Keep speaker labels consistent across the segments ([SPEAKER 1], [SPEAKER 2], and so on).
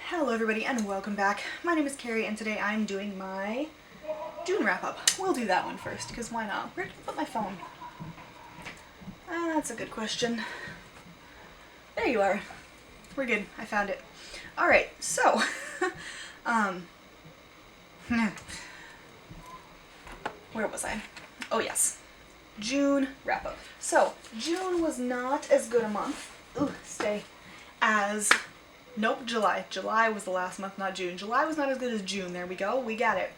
[SPEAKER 1] Hello everybody and welcome back. My name is Kari and today I'm doing my June wrap-up. We'll do that one first, because why not? Where did I put my phone? That's a good question. There you are. We're good. I found it. Alright, so, where was I? Oh yes. June wrap-up. So, June was not as good a month. As nope, July. July was the last month, not June. July was not as good as June. There we go. We got it.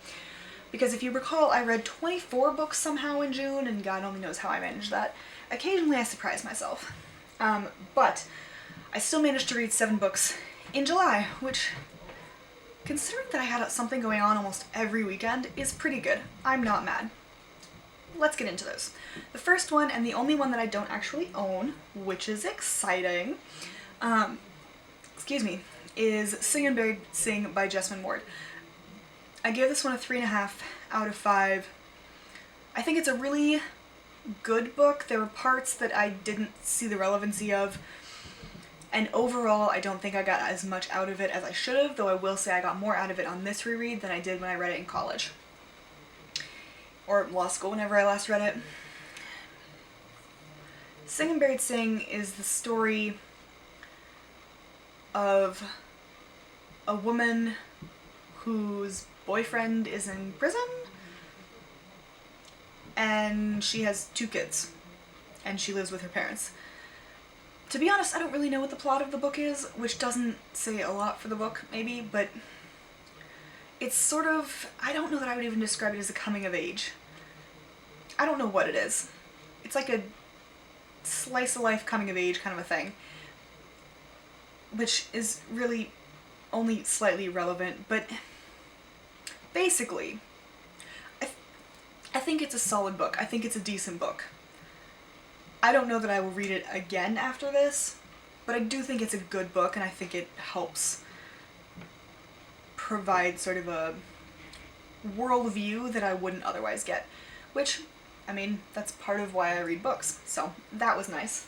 [SPEAKER 1] Because if you recall, I read 24 books somehow in June, and God only knows how I managed that. Occasionally I surprise myself. But I still managed to read 7 books in July, which, considering that I had something going on almost every weekend, is pretty good. I'm not mad. Let's get into those. The first one, and the only one that I don't actually own, which is exciting, is Sing and Buried Sing by Jesmyn Ward. I gave this one a 3.5 out of 5. I think it's a really good book. There were parts that I didn't see the relevancy of, and overall I don't think I got as much out of it as I should have, though I will say I got more out of it on this reread than I did when I read it in college. Or law school, whenever I last read it. Sing and Buried Sing is the story of a woman whose boyfriend is in prison, and she has 2 kids, and she lives with her parents. To be honest, I don't really know what the plot of the book is, which doesn't say a lot for the book, maybe, but it's sort of, I don't know that I would even describe it as a coming of age. I don't know what it is. It's like a slice of life coming of age kind of a thing, which is really only slightly relevant, but basically, I think it's a solid book. I think it's a decent book. I don't know that I will read it again after this, but I do think it's a good book, and I think it helps provide sort of a worldview that I wouldn't otherwise get, which, I mean, that's part of why I read books, so that was nice.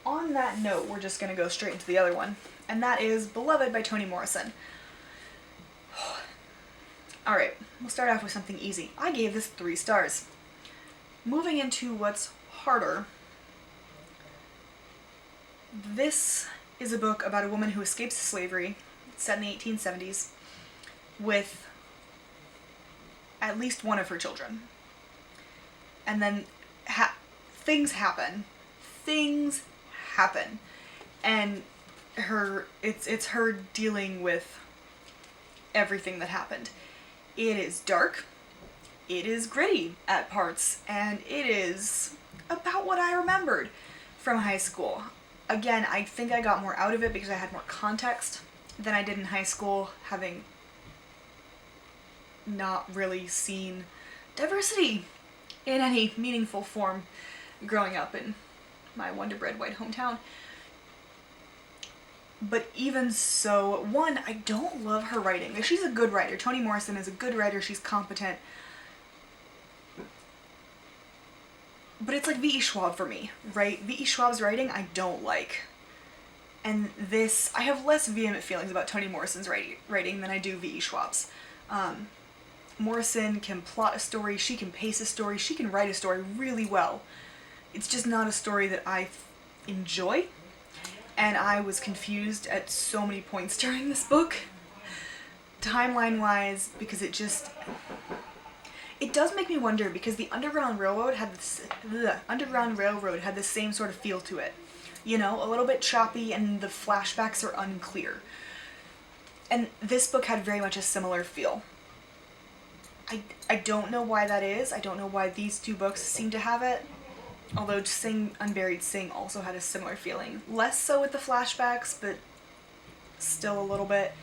[SPEAKER 1] On that note, we're just gonna go straight into the other one, and that is Beloved by Toni Morrison. Alright, we'll start off with something easy. I gave this 3 stars. Moving into what's harder, this is a book about a woman who escapes slavery, set in the 1870s, with at least one of her children. And then things happen. Things happen. And it's her dealing with everything that happened. It is dark, it is gritty at parts, and it is about what I remembered from high school. Again, I think I got more out of it because I had more context than I did in high school, having not really seen diversity in any meaningful form growing up in my Wonder Bread white hometown. But even so, one, I don't love her writing. She's a good writer. Toni Morrison is a good writer. She's competent. But it's like V.E. Schwab for me, right? V.E. Schwab's writing I don't like. And this, I have less vehement feelings about Toni Morrison's writing than I do V.E. Schwab's. Morrison can plot a story, she can pace a story, she can write a story really well. It's just not a story that I enjoy. And I was confused at so many points during this book, timeline-wise, because it does make me wonder, because the Underground Railroad had the same sort of feel to it. You know, a little bit choppy, and the flashbacks are unclear. And this book had very much a similar feel. I don't know why that is. I don't know why these 2 books seem to have it. Although Sing Unburied Sing also had a similar feeling. Less so with the flashbacks, but still a little bit.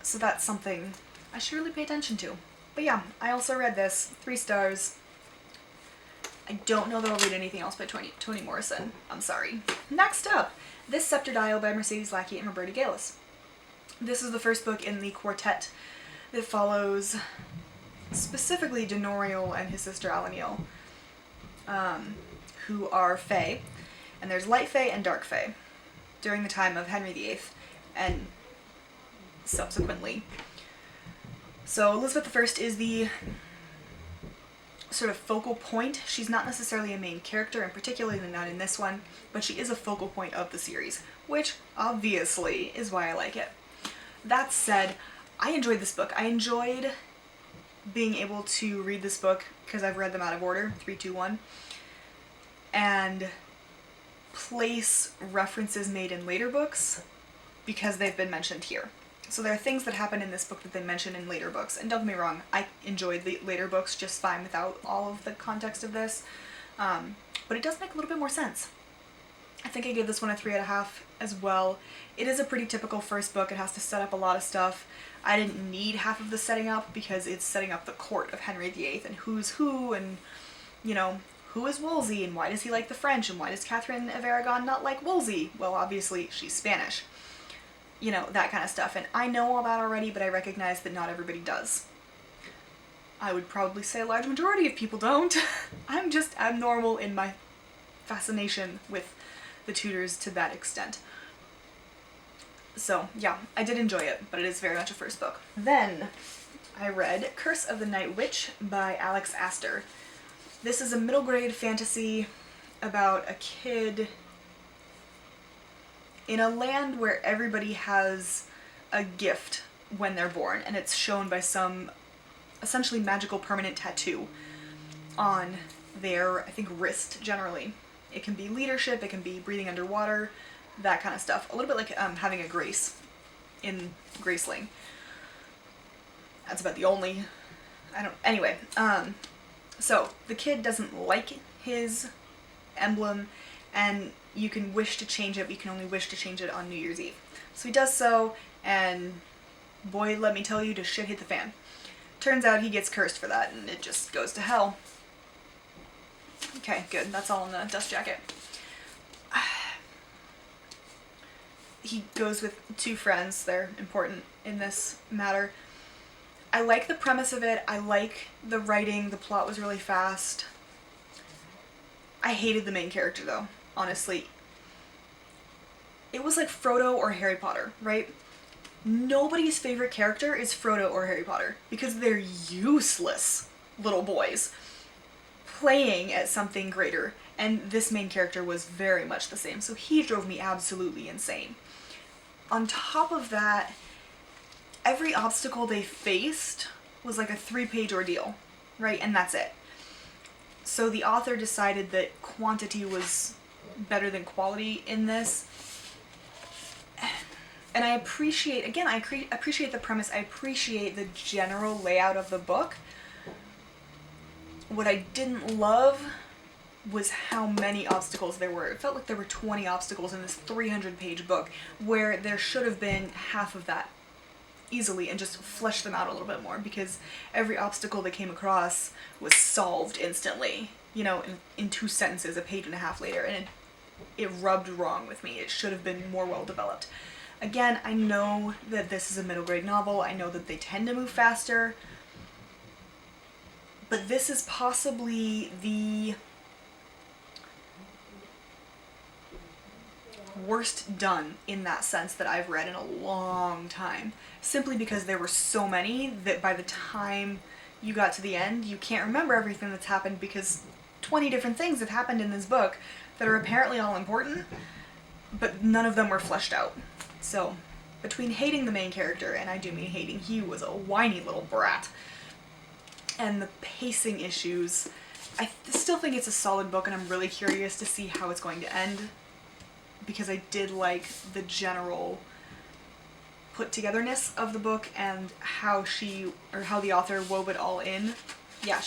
[SPEAKER 1] So that's something I should really pay attention to. But yeah, I also read this. 3 stars. I don't know that I'll read anything else by Toni Morrison. I'm sorry. Next up, this Scepter Dial by Mercedes Lackey and Roberta Gaylis. This is the first book in the quartet that follows specifically Denoriel and his sister Alaniel, who are Fae, and there's Light Fae and Dark Fae during the time of Henry VIII, and subsequently. So Elizabeth I is the sort of focal point. She's not necessarily a main character, and particularly not in this one, but she is a focal point of the series, which obviously is why I like it. That said, I enjoyed this book. I enjoyed being able to read this book because I've read them out of order, 3, 2, 1, and place references made in later books because they've been mentioned here. So there are things that happen in this book that they mention in later books, and don't get me wrong, I enjoyed the later books just fine without all of the context of this, but it does make a little bit more sense. I think I gave this one a 3.5 as well. It is a pretty typical first book. It has to set up a lot of stuff. I didn't need half of the setting up because it's setting up the court of Henry VIII and who's who, and, you know, who is Wolsey and why does he like the French and why does Catherine of Aragon not like Wolsey? Well, obviously she's Spanish. You know, that kind of stuff. And I know all that already, but I recognize that not everybody does. I would probably say a large majority of people don't. I'm just abnormal in my fascination with the Tudors to that extent. So, yeah, I did enjoy it, but it is very much a first book. Then I read Curse of the Night Witch by Alex Astor. This is a middle grade fantasy about a kid in a land where everybody has a gift when they're born, and it's shown by some essentially magical permanent tattoo on their, I think, wrist generally. It can be leadership, it can be breathing underwater, that kind of stuff. A little bit like having a grace in Graceling. That's about the only, anyway, so the kid doesn't like his emblem, and you can wish to change it, but you can only wish to change it on New Year's Eve. So he does so, and boy, let me tell you, does shit hit the fan. Turns out he gets cursed for that, and it just goes to hell. Okay, good. That's all in the dust jacket. He goes with 2 friends. They're important in this matter. I like the premise of it. I like the writing. The plot was really fast. I hated the main character, though, honestly. It was like Frodo or Harry Potter, right? Nobody's favorite character is Frodo or Harry Potter because they're useless little boys playing at something greater, and this main character was very much the same, so he drove me absolutely insane. On top of that, every obstacle they faced was like a 3-page ordeal, right? And that's it. So the author decided that quantity was better than quality in this. And I appreciate, again, I appreciate the premise, I appreciate the general layout of the book. What I didn't love was how many obstacles there were. It felt like there were 20 obstacles in this 300-page book, where there should have been half of that easily, and just flesh them out a little bit more, because every obstacle they came across was solved instantly, you know, in 2 sentences, a page and a half later, and it rubbed wrong with me. It should have been more well developed. Again, I know that this is a middle grade novel, I know that they tend to move faster, but this is possibly the worst done in that sense that I've read in a long time, simply because there were so many that by the time you got to the end, you can't remember everything that's happened, because 20 different things have happened in this book that are apparently all important, but none of them were fleshed out. So, between hating the main character, and I do mean hating, he was a whiny little brat, and the pacing issues, I still think it's a solid book, and I'm really curious to see how it's going to end, because I did like the general put-togetherness of the book and how the author wove it all in. Yeah,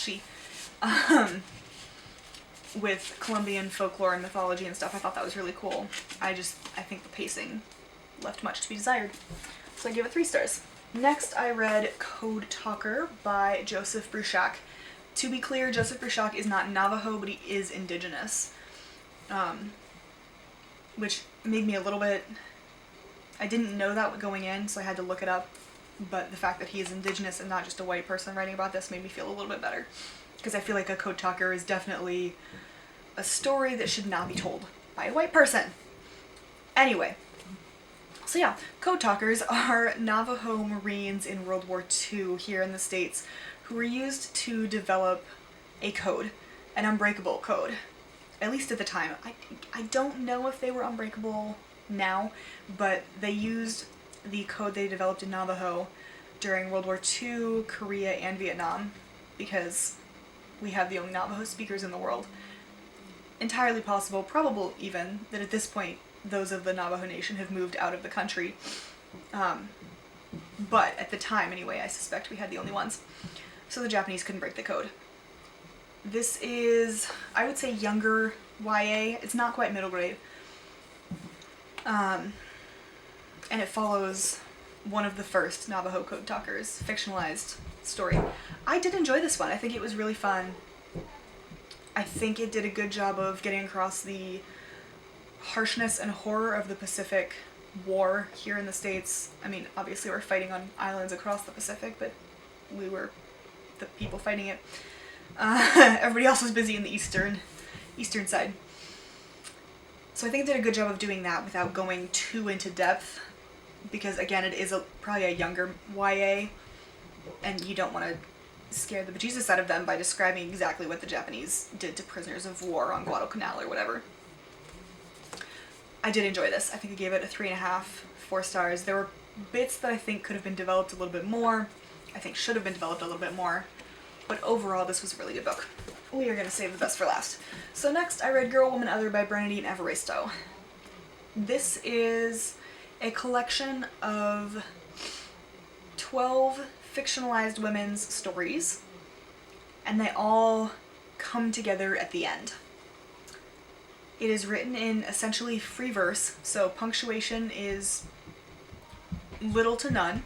[SPEAKER 1] with Colombian folklore and mythology and stuff. I thought that was really cool. I think the pacing left much to be desired. So I give it 3 stars. Next, I read Code Talker by Joseph Bruchac. To be clear, Joseph Bruchac is not Navajo, but he is indigenous. Which made me a little bit... I didn't know that going in, so I had to look it up. But the fact that he is indigenous and not just a white person writing about this made me feel a little bit better. Because I feel like a Code Talker is definitely a story that should not be told by a white person. Anyway, So yeah, code talkers are Navajo Marines in World War II here in the States who were used to develop a code, an unbreakable code. At least at the time. I don't know if they were unbreakable now, but they used the code they developed in Navajo during World War II, Korea, and Vietnam, because we have the only Navajo speakers in the world. Entirely possible, probable even, that at this point those of the Navajo Nation have moved out of the country. But at the time, anyway, I suspect we had the only ones. So the Japanese couldn't break the code. This is, I would say, younger YA. It's not quite middle grade. And it follows one of the first Navajo code talkers' fictionalized story. I did enjoy this one. I think it was really fun. I think it did a good job of getting across the harshness and horror of the Pacific War here in the States. I mean, obviously we're fighting on islands across the Pacific, but we were the people fighting it. Everybody else was busy in the eastern side. So I think it did a good job of doing that without going too into depth, because again, it is probably a younger YA, and you don't want to scare the bejesus out of them by describing exactly what the Japanese did to prisoners of war on Guadalcanal or whatever. I did enjoy this. I think I gave it a 3.5, 4 stars. There were bits that I think could have been developed a little bit more. I think should have been developed a little bit more. But overall, this was a really good book. We are going to save the best for last. So next, I read Girl, Woman, Other by Bernadine Evaristo. This is a collection of 12 fictionalized women's stories, and they all come together at the end. It is written in essentially free verse, so punctuation is little to none,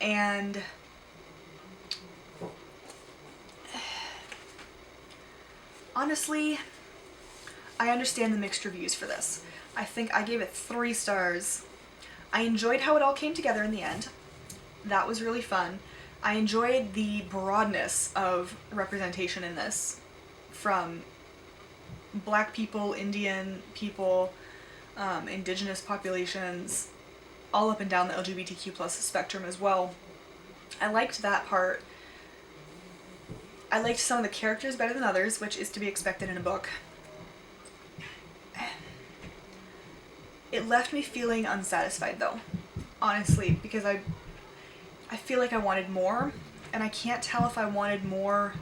[SPEAKER 1] and honestly, I understand the mixed reviews for this. I think I gave it 3 stars. I enjoyed how it all came together in the end. That was really fun. I enjoyed the broadness of representation in this, from Black people, Indian people, indigenous populations, all up and down the LGBTQ plus spectrum as well. I liked that part. I liked some of the characters better than others, which is to be expected in a book. It left me feeling unsatisfied though, honestly, because I feel like I wanted more, and I can't tell if I wanted more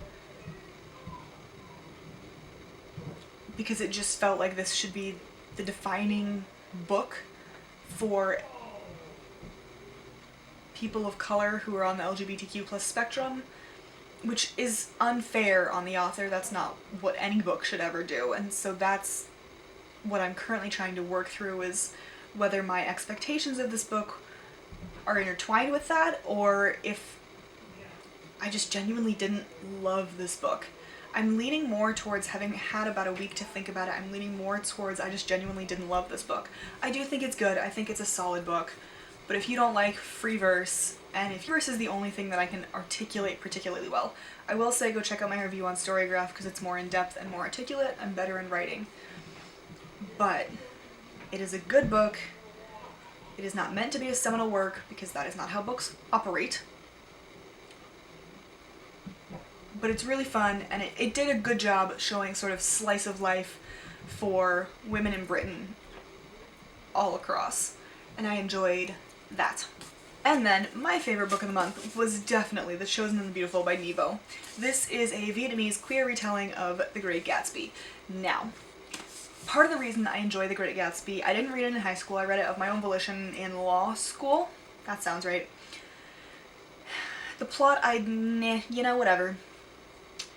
[SPEAKER 1] because it just felt like this should be the defining book for people of color who are on the LGBTQ plus spectrum, which is unfair on the author. That's not what any book should ever do, and so that's what I'm currently trying to work through, is whether my expectations of this book are intertwined with that, or if I just genuinely didn't love this book. I'm leaning more towards, having had about a week to think about it, I'm leaning more towards I just genuinely didn't love this book. I do think it's good, I think it's a solid book, but if you don't like free verse, and if verse is the only thing that I can articulate particularly well, I will say go check out my review on Storygraph because it's more in-depth and more articulate and better in writing. But it is a good book. It is not meant to be a seminal work because that is not how books operate. But it's really fun, and it did a good job showing sort of slice of life for women in Britain all across, and I enjoyed that. And then my favorite book of the month was definitely The Chosen and the Beautiful by Nevo. This is a Vietnamese queer retelling of The Great Gatsby. Now, part of the reason I enjoy The Great Gatsby, I didn't read it in high school, I read it of my own volition in law school. That sounds right. The plot, whatever.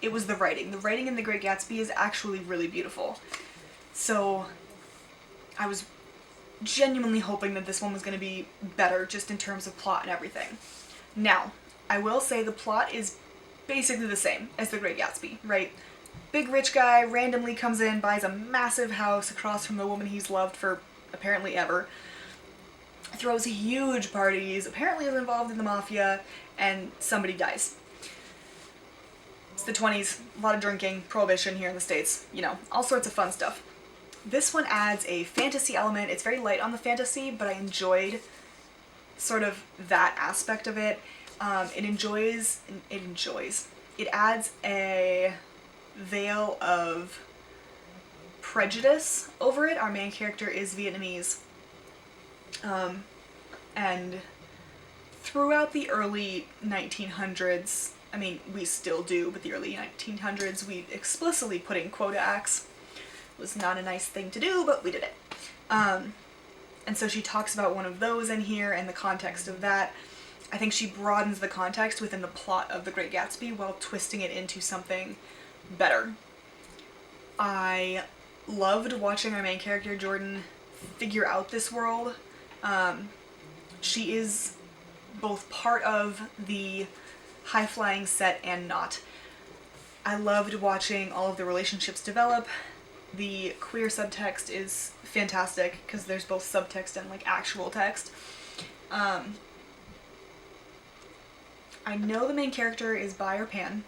[SPEAKER 1] It was the writing. The writing in The Great Gatsby is actually really beautiful. So I was genuinely hoping that this one was going to be better just in terms of plot and everything. Now, I will say the plot is basically the same as The Great Gatsby, right? Big rich guy randomly comes in, buys a massive house across from the woman he's loved for apparently ever, throws huge parties, apparently is involved in the mafia, and somebody dies. It's the 20s, a lot of drinking, prohibition here in the States, all sorts of fun stuff. this one adds a fantasy element. It's very light on the fantasy, but I enjoyed sort of that aspect of it. It adds a veil of prejudice over it. Our main character is Vietnamese. And throughout the early 1900s, I mean, we still do, but the early 1900s, we explicitly put in quota acts. It was not a nice thing to do, but we did it. And so she talks about one of those in here and the context of that. I think she broadens the context within the plot of The Great Gatsby while twisting it into something better. I loved watching our main character, Jordan, figure out this world. She is both part of the high-flying set and not. I loved watching all of the relationships develop. The queer subtext is fantastic because there's both subtext and like actual text. I know the main character is bi or pan.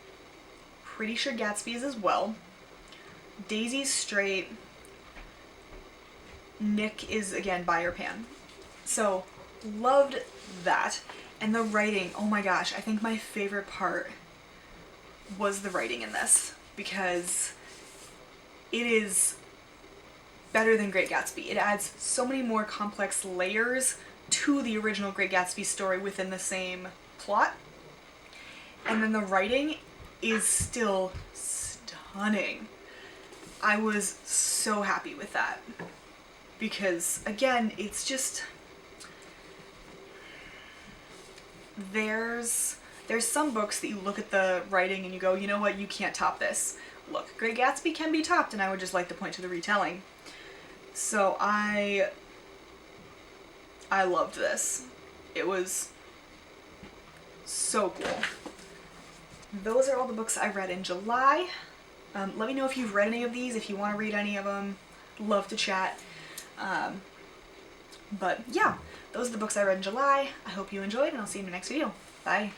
[SPEAKER 1] Pretty sure Gatsby is as well. Daisy's straight. Nick is again bi or pan. So loved that. And the writing, oh my gosh, I think my favorite part was the writing in this because it is better than Great Gatsby. It adds so many more complex layers to the original Great Gatsby story within the same plot. And then the writing is still stunning. I was so happy with that because, again, it's just... There's some books that you look at the writing and you go, you know what, you can't top this. Look, Great Gatsby can be topped, and I would just like to point to the retelling. So I loved this. It was so cool. Those are all the books I read in July. Let me know if you've read any of these, if you want to read any of them. Love to chat. But yeah, those are the books I read in July. I hope you enjoyed, and I'll see you in the next video. Bye.